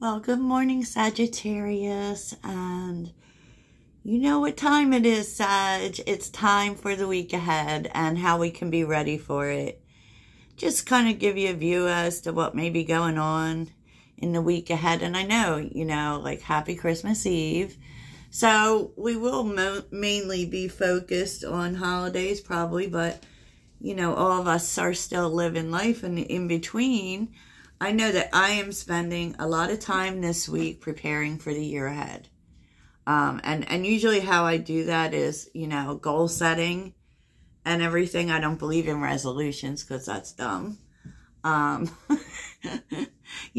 Well, good morning, Sagittarius, and you know what time it is, Sag. It's time for the week ahead and how we can be ready for it. Just kind of give you a view as to what may be going on in the week ahead. And I know, like happy Christmas Eve. So we will mainly be focused on holidays probably, but all of us are still living life in between. I know that I am spending a lot of time this week preparing for the year ahead. And usually how I do that is, goal setting and everything. I don't believe in resolutions because that's dumb. You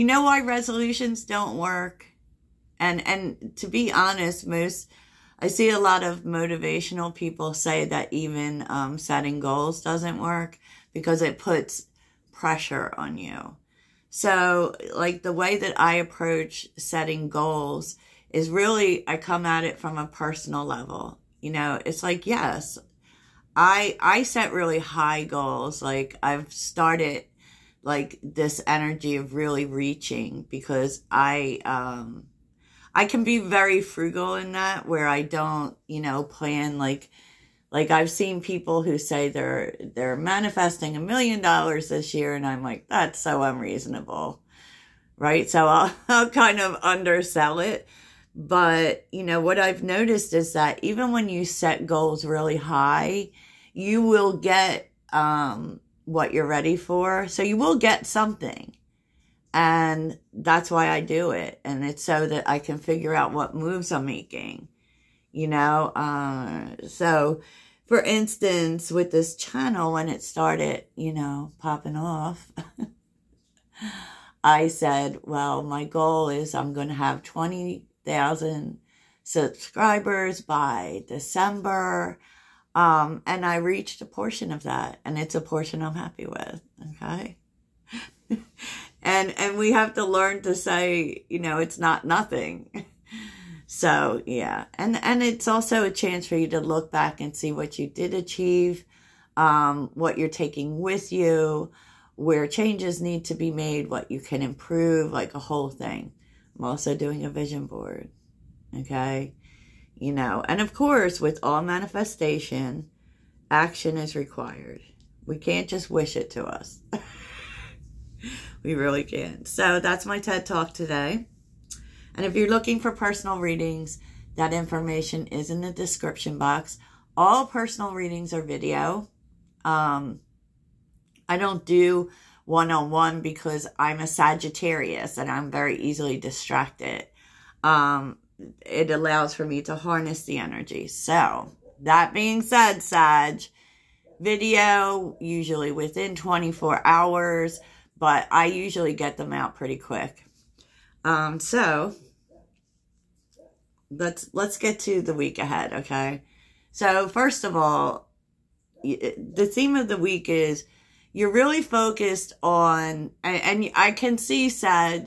know why resolutions don't work? And to be honest, I see a lot of motivational people say that even setting goals doesn't work because it puts pressure on you. So, like, the way that I approach setting goals is really, I come at it from a personal level. It's like, yes, I set really high goals. Like, I've started, like, this energy of really reaching because I can be very frugal in that, where I don't, plan like I've seen people who say they're manifesting $1 million this year, and I'm like, that's so unreasonable, right? So I'll kind of undersell it. But, what I've noticed is that even when you set goals really high, you will get what you're ready for. So you will get something. And that's why I do it. And it's so that I can figure out what moves I'm making, So, for instance, with this channel, when it started, popping off, I said, well, my goal is I'm going to have 20,000 subscribers by December. And I reached a portion of that. And it's a portion I'm happy with. Okay. And we have to learn to say, it's not nothing. So, yeah. And it's also a chance for you to look back and see what you did achieve, what you're taking with you, where changes need to be made, what you can improve, like a whole thing. I'm also doing a vision board. Okay. And of course, with all manifestation, action is required. We can't just wish it to us. We really can. So that's my TED Talk today. And if you're looking for personal readings, that information is in the description box. All personal readings are video. I don't do one-on-one because I'm a Sagittarius and I'm very easily distracted. It allows for me to harness the energy. So that being said, Sag, video usually within 24 hours. But I usually get them out pretty quick. So let's get to the week ahead, okay? So first of all, the theme of the week is you're really focused on, and I can see, Sag,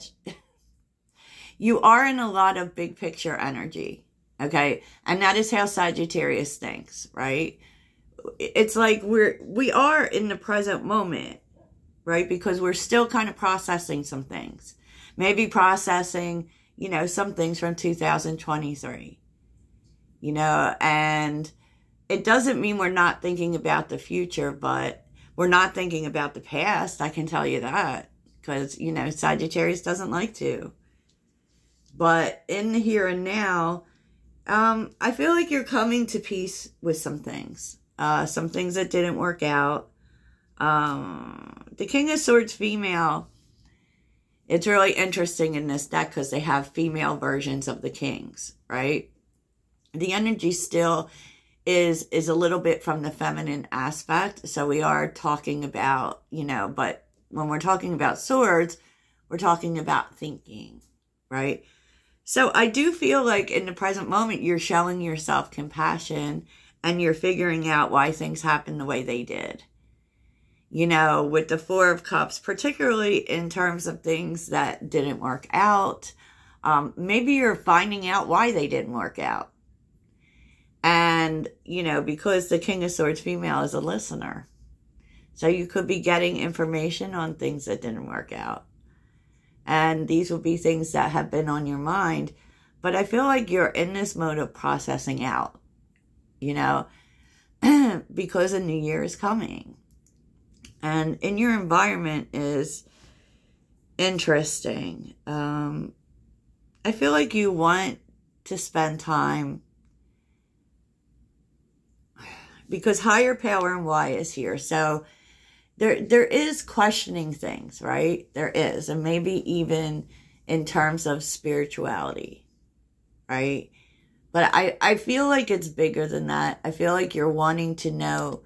you are in a lot of big picture energy, okay? And that is how Sagittarius thinks, right? It's like we are in the present moment. Right? Because we're still kind of processing some things. Maybe processing, some things from 2023. And it doesn't mean we're not thinking about the future, but we're not thinking about the past. I can tell you that. Because, Sagittarius doesn't like to. But in the here and now, I feel like you're coming to peace with some things. Some things that didn't work out. The King of Swords female, it's really interesting in this deck because they have female versions of the kings, right? The energy still is a little bit from the feminine aspect. So we are talking about, but when we're talking about swords, we're talking about thinking, right? So I do feel like in the present moment, you're showing yourself compassion and you're figuring out why things happen the way they did. With the Four of Cups, particularly in terms of things that didn't work out. Maybe you're finding out why they didn't work out. And, because the King of Swords female is a listener. So you could be getting information on things that didn't work out. And these will be things that have been on your mind. But I feel like you're in this mode of processing out, you know, because a new year is coming. And in your environment is interesting. I feel like you want to spend time because higher power and why is here. So there is questioning things, right? There is. And maybe even in terms of spirituality, right? But I feel like it's bigger than that. I feel like you're wanting to know,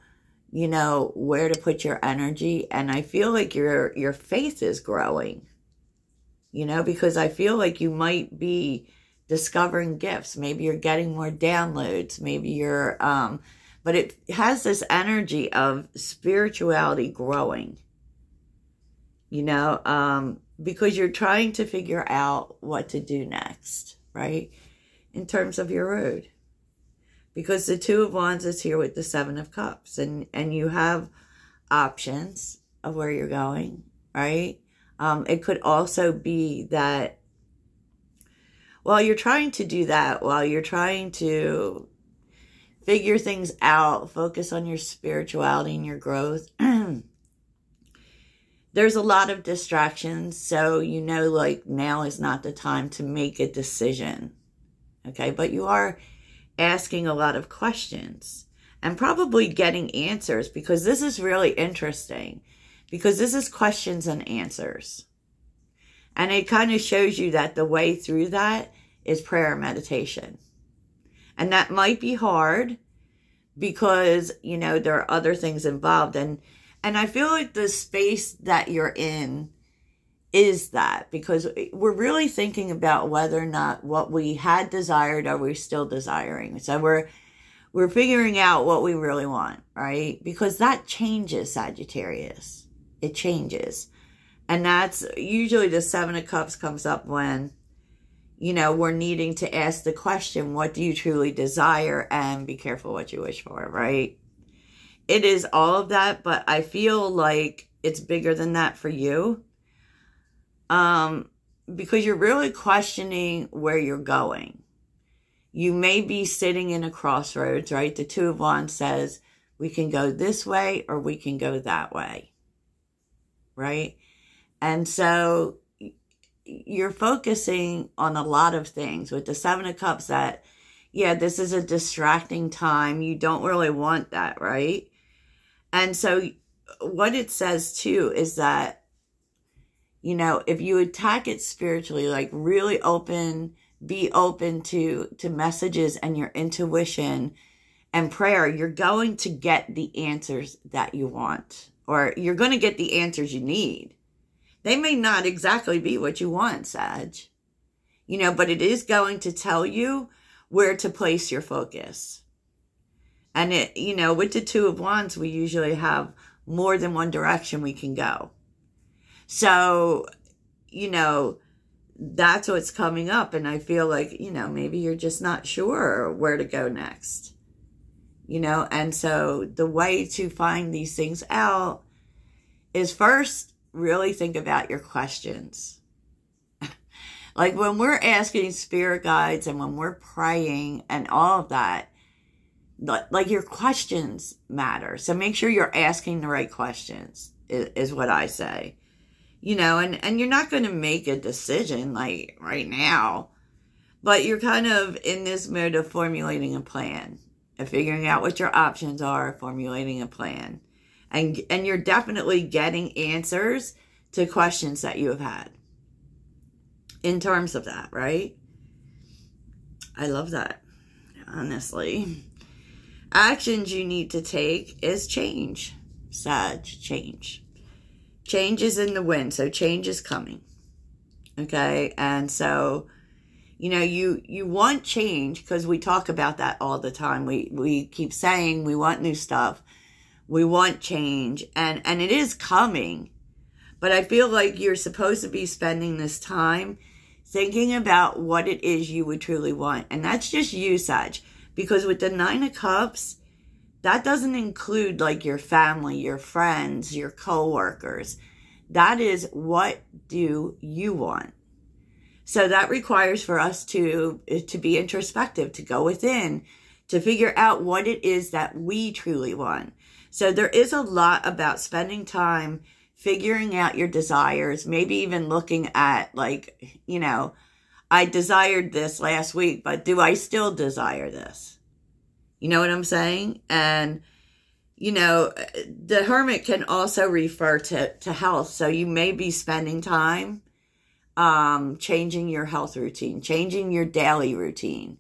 you know, where to put your energy. And I feel like your faith is growing, you know, because I feel like you might be discovering gifts. Maybe you're getting more downloads. Maybe you're, but it has this energy of spirituality growing, you know, because you're trying to figure out what to do next, right? In terms of your road. Because the Two of Wands is here with the Seven of Cups. And you have options of where you're going, right? It could also be that while you're trying to do that, while you're trying to figure things out, focus on your spirituality and your growth, there's a lot of distractions. So, you know, like now is not the time to make a decision. Okay, but you are asking a lot of questions and probably getting answers, because this is really interesting, because this is questions and answers. And it kind of shows you that the way through that is prayer and meditation. And that might be hard because, you know, there are other things involved. And I feel like the space that you're in is that, because we're really thinking about whether or not what we had desired are we still desiring. So we're figuring out what we really want, right? Because that changes, Sagittarius. It changes. And that's usually the Seven of Cups comes up when, you know, we're needing to ask the question, what do you truly desire? And be careful what you wish for, right? It is all of that, but I feel like it's bigger than that for you. Because you're really questioning where you're going. You may be sitting in a crossroads, right? The Two of Wands says we can go this way or we can go that way, right? And so you're focusing on a lot of things with the Seven of Cups that, yeah, this is a distracting time. You don't really want that, right? And so what it says too is that, you know, if you attack it spiritually, like really be open to messages and your intuition and prayer, you're going to get the answers that you want, or you're going to get the answers you need. They may not exactly be what you want, Sag, you know, but it is going to tell you where to place your focus. And it, you know, with the Two of Wands, we usually have more than one direction we can go. So, you know, that's what's coming up. And I feel like, you know, maybe you're just not sure where to go next, you know. And so the way to find these things out is first really think about your questions. Like when we're asking spirit guides and when we're praying and all of that, like your questions matter. So make sure you're asking the right questions is what I say. You know, and you're not going to make a decision like right now, but you're kind of in this mode of formulating a plan and figuring out what your options are, formulating a plan. And you're definitely getting answers to questions that you have had in terms of that, right? I love that, honestly. Actions you need to take is change, Sag, change. Change is in the wind, so change is coming, okay? And so, you know, you want change because we talk about that all the time. We keep saying we want new stuff. We want change, and it is coming. But I feel like you're supposed to be spending this time thinking about what it is you would truly want. And that's just you, Sag. Because with the Nine of Cups, that doesn't include like your family, your friends, your co-workers. That is, what do you want? So that requires for us to be introspective, to go within, to figure out what it is that we truly want. So there is a lot about spending time figuring out your desires, maybe even looking at, like, you know, I desired this last week, but do I still desire this? You know what I'm saying? And, you know, the Hermit can also refer to health. So you may be spending time changing your health routine, changing your daily routine,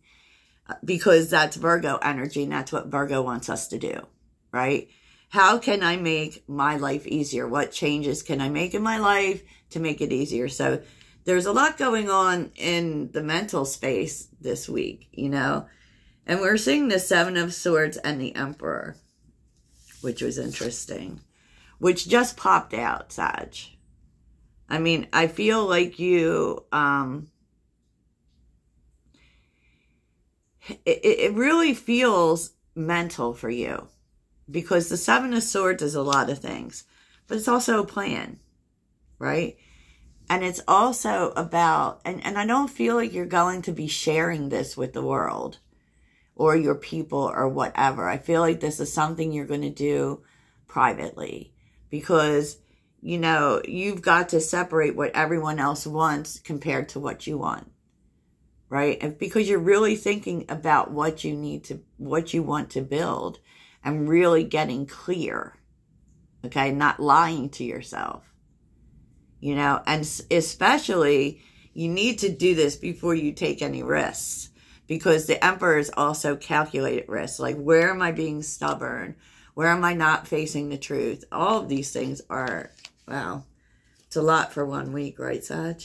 because that's Virgo energy, and that's what Virgo wants us to do, right? How can I make my life easier? What changes can I make in my life to make it easier? So there's a lot going on in the mental space this week, you know, and we're seeing the Seven of Swords and the Emperor, which was interesting, which just popped out, Sag. I mean, I feel like you, it really feels mental for you, because the Seven of Swords is a lot of things, but it's also a plan, right? And it's also about, and I don't feel like you're going to be sharing this with the world or your people or whatever. I feel like this is something you're going to do privately, because, you know, you've got to separate what everyone else wants compared to what you want, right? And because you're really thinking about what you want to build, and really getting clear, okay? Not lying to yourself, you know? And especially, you need to do this before you take any risks, because the Emperor is also calculated risks. Like, where am I being stubborn? Where am I not facing the truth? All of these things are, well, it's a lot for 1 week, right, Sag?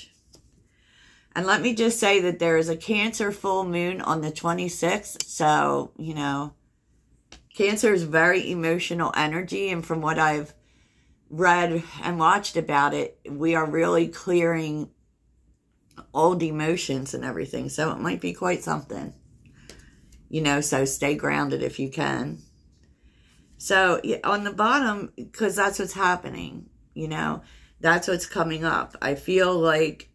And let me just say that there is a Cancer full moon on the 26th. So, you know, Cancer is very emotional energy. And from what I've read and watched about it, we are really clearing old emotions and everything. So it might be quite something, you know, so stay grounded if you can. So on the bottom, because that's what's happening, you know, that's what's coming up. I feel like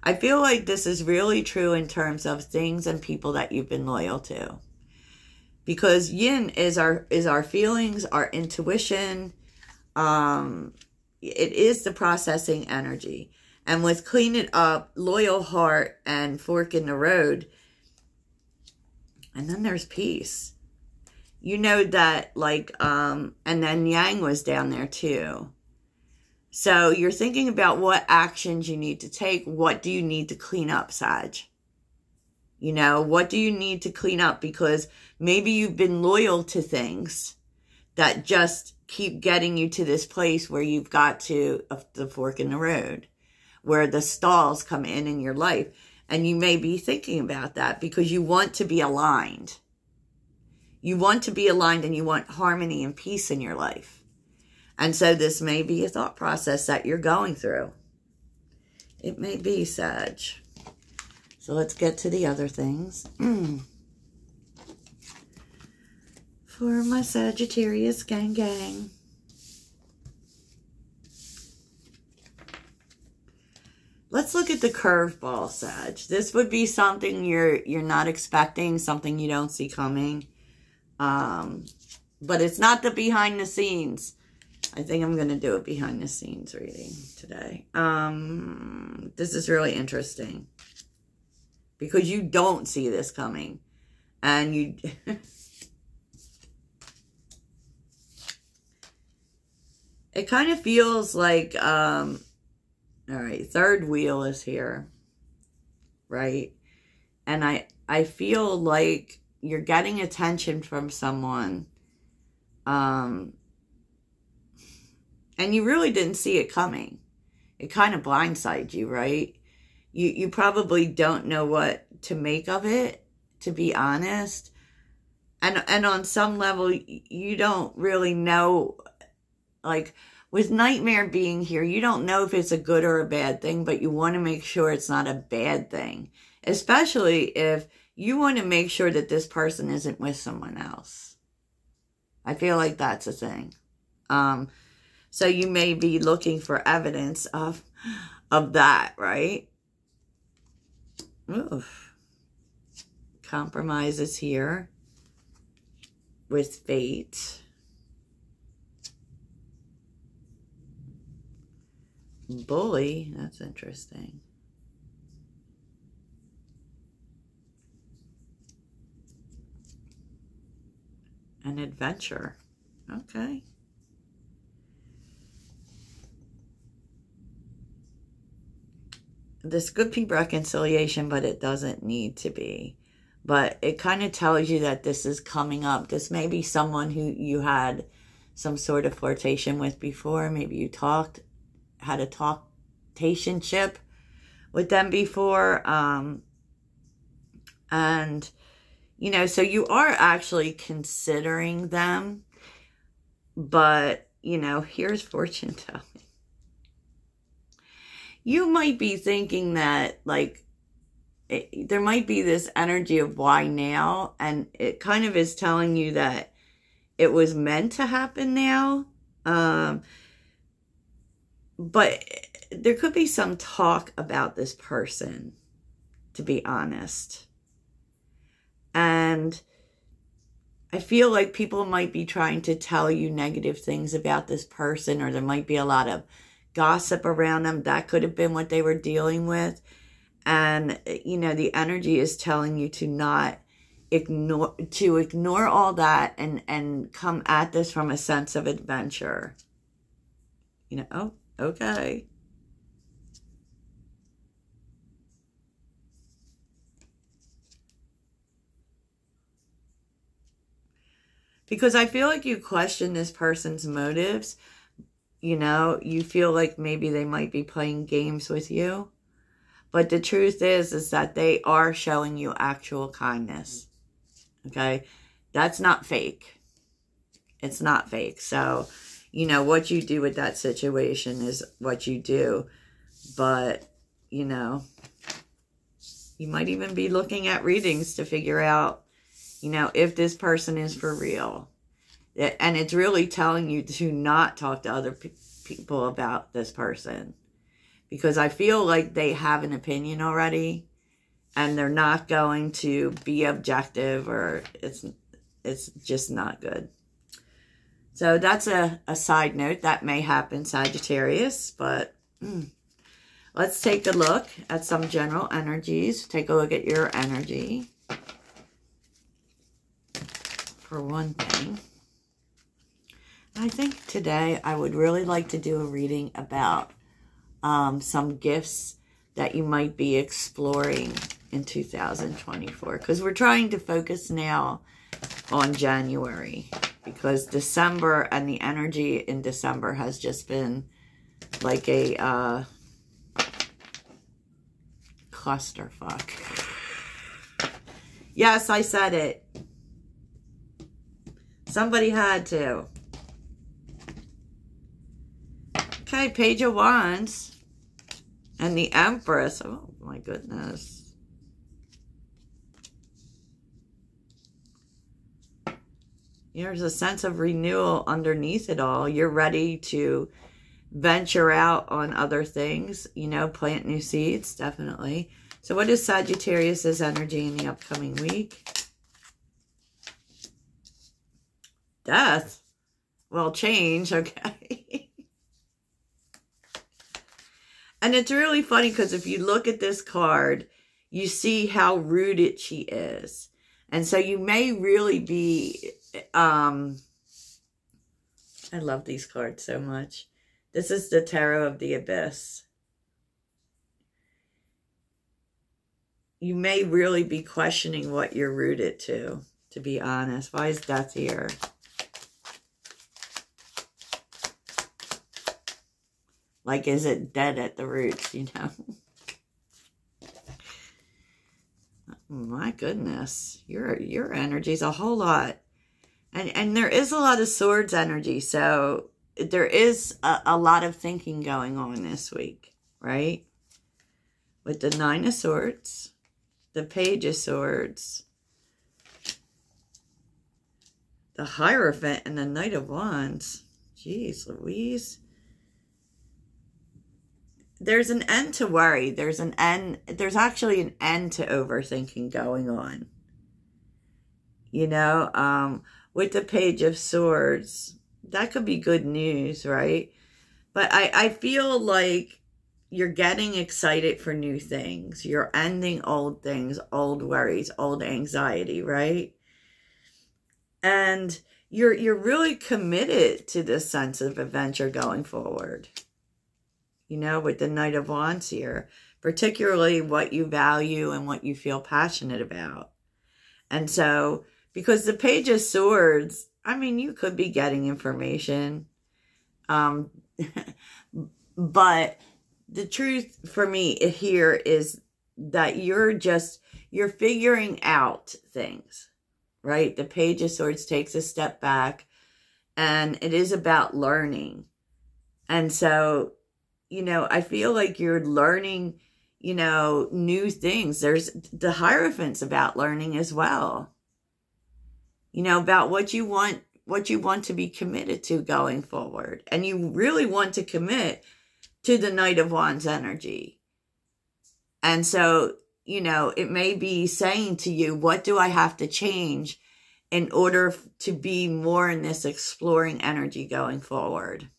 this is really true in terms of things and people that you've been loyal to. Because yin is our feelings, our intuition. It is the processing energy. And with clean it up, loyal heart, and fork in the road. And then there's peace. You know that, like, and then yang was down there too. So you're thinking about what actions you need to take. What do you need to clean up, Sag? You know, what do you need to clean up? Because maybe you've been loyal to things that just keep getting you to this place where you've got to the fork in the road, where the stalls come in your life. And you may be thinking about that because you want to be aligned. You want to be aligned, and you want harmony and peace in your life. And so this may be a thought process that you're going through. It may be, Sag. So let's get to the other things. For my Sagittarius gang. Let's look at the curveball, Sag. This would be something you're not expecting, something you don't see coming. But it's not the behind the scenes. I think I'm going to do a behind the scenes reading today. This is really interesting, because you don't see this coming. And you... It kind of feels like, all right, third wheel is here, right? And I feel like you're getting attention from someone, and you really didn't see it coming. It kind of blindsided you, right? You probably don't know what to make of it, to be honest. And on some level, you don't really know, like, with Nightmare being here, you don't know if it's a good or a bad thing, but you want to make sure it's not a bad thing. Especially if you want to make sure that this person isn't with someone else. I feel like that's a thing. So you may be looking for evidence of that, right? Oof. Compromises here with fate. Bully, that's interesting. An adventure. Okay. This could be reconciliation, but it doesn't need to be. But it kind of tells you that this is coming up. This may be someone who you had some sort of flirtation with before. Maybe you had a talktationship with them before. And, you know, so you are actually considering them. But, you know, here's fortune telling. You might be thinking that, like, there might be this energy of why now, and it kind of is telling you that it was meant to happen now. But there could be some talk about this person, to be honest. And I feel like people might be trying to tell you negative things about this person, or there might be a lot of gossip around them. That could have been what they were dealing with. And, you know, the energy is telling you to not ignore all that and come at this from a sense of adventure. You know, oh, okay. Because I feel like you question this person's motives. You know, you feel like maybe they might be playing games with you. But the truth is that they are showing you actual kindness. Okay? That's not fake. It's not fake. So, you know, what you do with that situation is what you do. But, you know, you might even be looking at readings to figure out, you know, if this person is for real. And it's really telling you to not talk to other people about this person. Because I feel like they have an opinion already. And they're not going to be objective, or it's just not good. So that's a side note. That may happen, Sagittarius. But let's take a look at some general energies. Take a look at your energy. For one thing. I think today I would really like to do a reading about some gifts that you might be exploring in 2024. Because we're trying to focus now on January. Because December and the energy in December has just been like a clusterfuck. Yes, I said it. Somebody had to. Okay, Page of Wands. And the Empress. Oh, my goodness. There's a sense of renewal underneath it all. You're ready to venture out on other things. You know, plant new seeds, definitely. So what is Sagittarius' energy in the upcoming week? Death. Well, change, okay. And it's really funny because if you look at this card, you see how rooted she is. And so you may really be, I love these cards so much. This is the Tarot of the Abyss. You may really be questioning what you're rooted to be honest. Why is death here? Like, is it dead at the roots, you know? My goodness. Your energy's a whole lot. And there is a lot of swords energy. So there is a lot of thinking going on this week, right? With the Nine of Swords, the Page of Swords, the Hierophant, and the Knight of Wands. Jeez Louise. there's an end to worry. There's actually an end to overthinking going on. You know, with the Page of Swords, that could be good news, right? But I feel like you're getting excited for new things. You're ending old things, old worries, old anxiety, right? And you're really committed to this sense of adventure going forward. You know, with the Knight of Wands here, particularly what you value and what you feel passionate about. And so, because the Page of Swords, I mean, you could be getting information. But the truth for me here is that you're figuring out things, right? The Page of Swords takes a step back, and it is about learning. And so, you know, I feel like you're learning, you know, new things. There's the Hierophant's about learning as well. You know, about what you want to be committed to going forward. And you really want to commit to the Knight of Wands energy. And so, you know, it may be saying to you, what do I have to change in order to be more in this exploring energy going forward?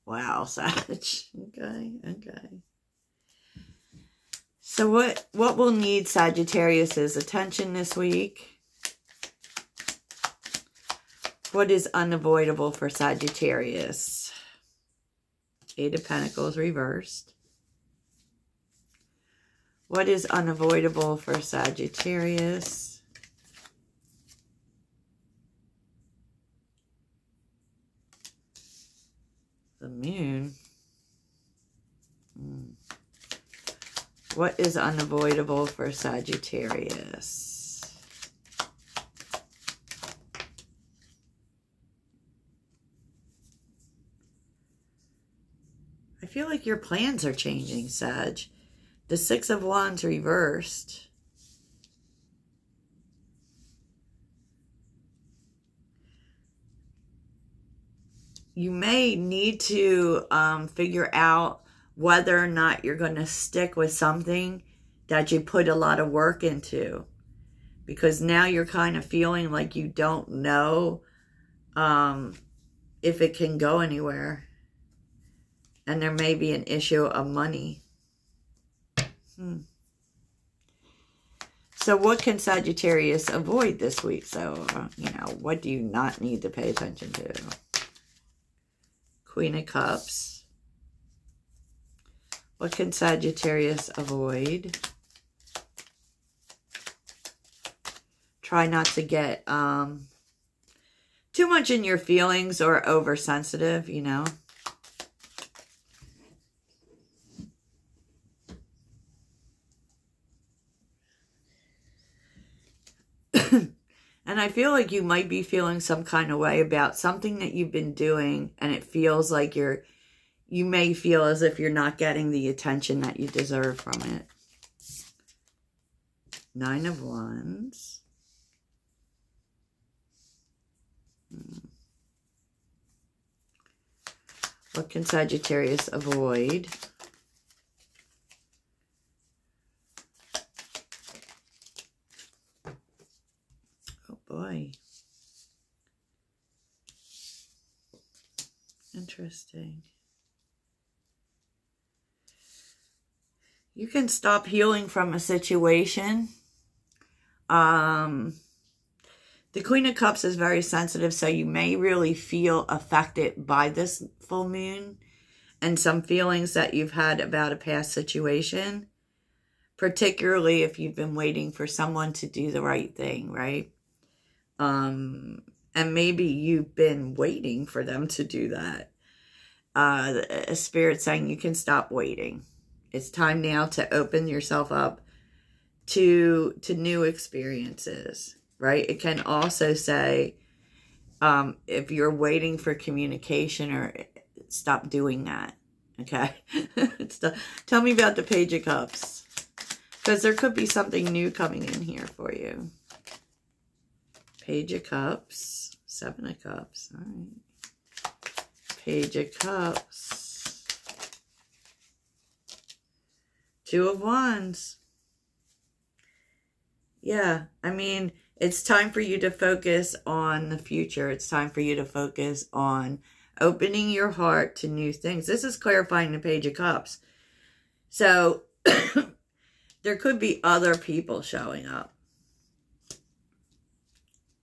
Wow, Sag. Okay. So what will need Sagittarius's attention this week? What is unavoidable for Sagittarius? Eight of Pentacles reversed. What is unavoidable for Sagittarius? The Moon. What is unavoidable for Sagittarius? I feel like your plans are changing, Sag. The Six of Wands reversed. You may need to figure out whether or not you're going to stick with something that you put a lot of work into. Because now you're kind of feeling like you don't know if it can go anywhere. And there may be an issue of money. So what can Sagittarius avoid this week? So, you know, what do you not need to pay attention to? Queen of Cups. What can Sagittarius avoid? Try not to get too much in your feelings or oversensitive, you know. And I feel like you might be feeling some kind of way about something that you've been doing, and it feels like you may feel as if you're not getting the attention that you deserve from it. Nine of Wands. What can Sagittarius avoid? Boy. Interesting. You can stop healing from a situation. The Queen of Cups is very sensitive, so you may really feel affected by this full moon and some feelings that you've had about a past situation, particularly if you've been waiting for someone to do the right thing, right? And maybe you've been waiting for them to do that. A spirit saying you can stop waiting. It's time now to open yourself up to new experiences, right? It can also say, if you're waiting for communication, or stop doing that, okay? Tell me about the Page of Cups, because there could be something new coming in here for you. Page of Cups, Seven of Cups, all right. Page of Cups. Two of Wands. Yeah, I mean, it's time for you to focus on the future. It's time for you to focus on opening your heart to new things. This is clarifying the Page of Cups. So, there could be other people showing up.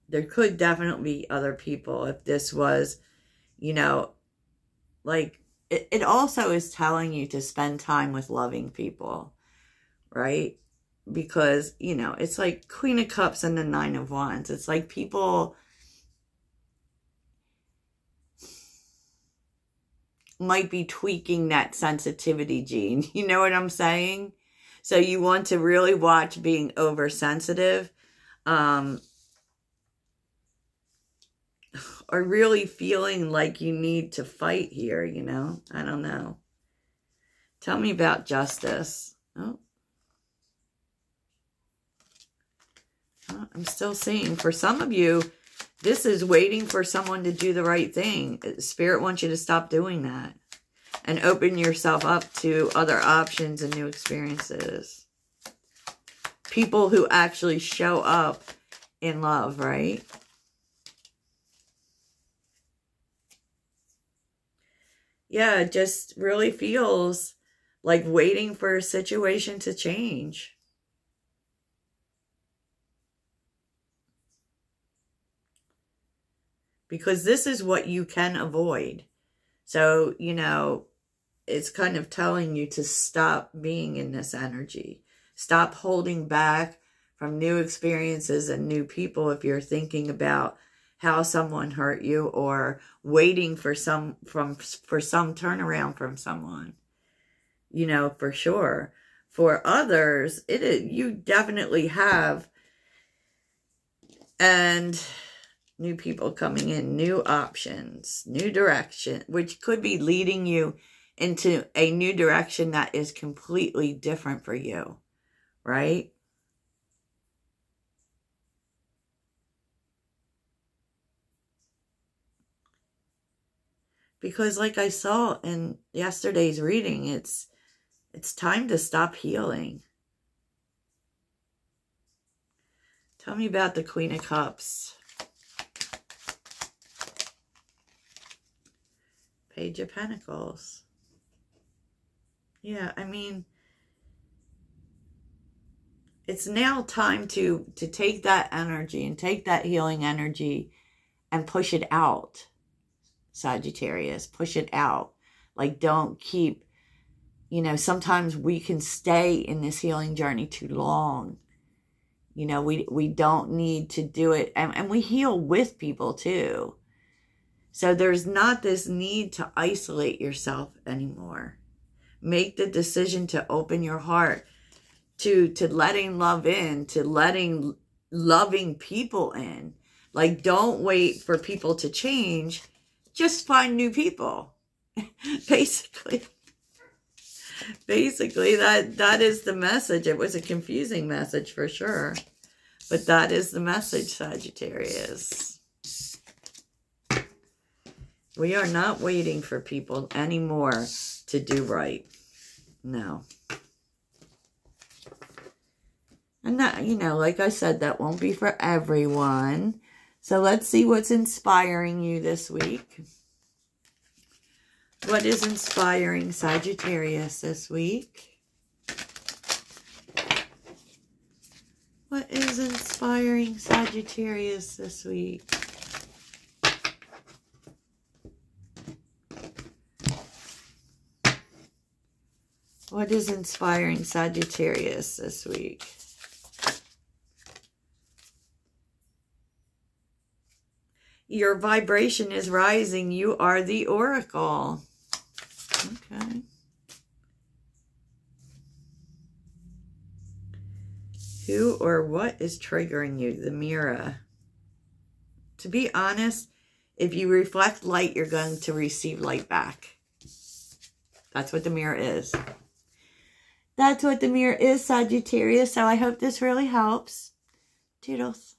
There could definitely be other people if this was, you know, like, it also is telling you to spend time with loving people, right? Because, you know, it's like Queen of Cups and the Nine of Wands. It's like people might be tweaking that sensitivity gene. You know what I'm saying? So you want to really watch being oversensitive. Or really feeling like you need to fight here, you know? I don't know. Tell me about justice. Oh, I'm still seeing, for some of you, this is waiting for someone to do the right thing. Spirit wants you to stop doing that and open yourself up to other options and new experiences. People who actually show up in love, right? Yeah, it just really feels like waiting for a situation to change. Because this is what you can avoid. So, you know, it's kind of telling you to stop being in this energy. Stop holding back from new experiences and new people if you're thinking about how someone hurt you or waiting for some turnaround from someone. You know, for sure. For others, you definitely have, and new people coming in, new options, new direction, which could be leading you into a new direction that is completely different for you, right? Because like I saw in yesterday's reading, it's time to stop healing. Tell me about the Queen of Cups. Page of Pentacles. Yeah, I mean, it's now time to take that energy and take that healing energy and push it out, Sagittarius. Push it out. Like, don't keep, you know, sometimes we can stay in this healing journey too long. You know, we don't need to do it. And we heal with people too. So there's not this need to isolate yourself anymore. Make the decision to open your heart to letting love in, to letting loving people in. Like, don't wait for people to change. Just find new people. Basically, that is the message. It was a confusing message for sure. But that is the message, Sagittarius. We are not waiting for people anymore to do right. No. And that, you know, like I said, that won't be for everyone. So let's see what's inspiring you this week. What is inspiring Sagittarius this week? What is inspiring Sagittarius this week? What is inspiring Sagittarius this week? Your vibration is rising. You are the Oracle. Okay. Who or what is triggering you? The Mirror. To be honest, if you reflect light, you're going to receive light back. That's what the Mirror is. That's what the Mirror is, Sagittarius. So I hope this really helps. Toodles.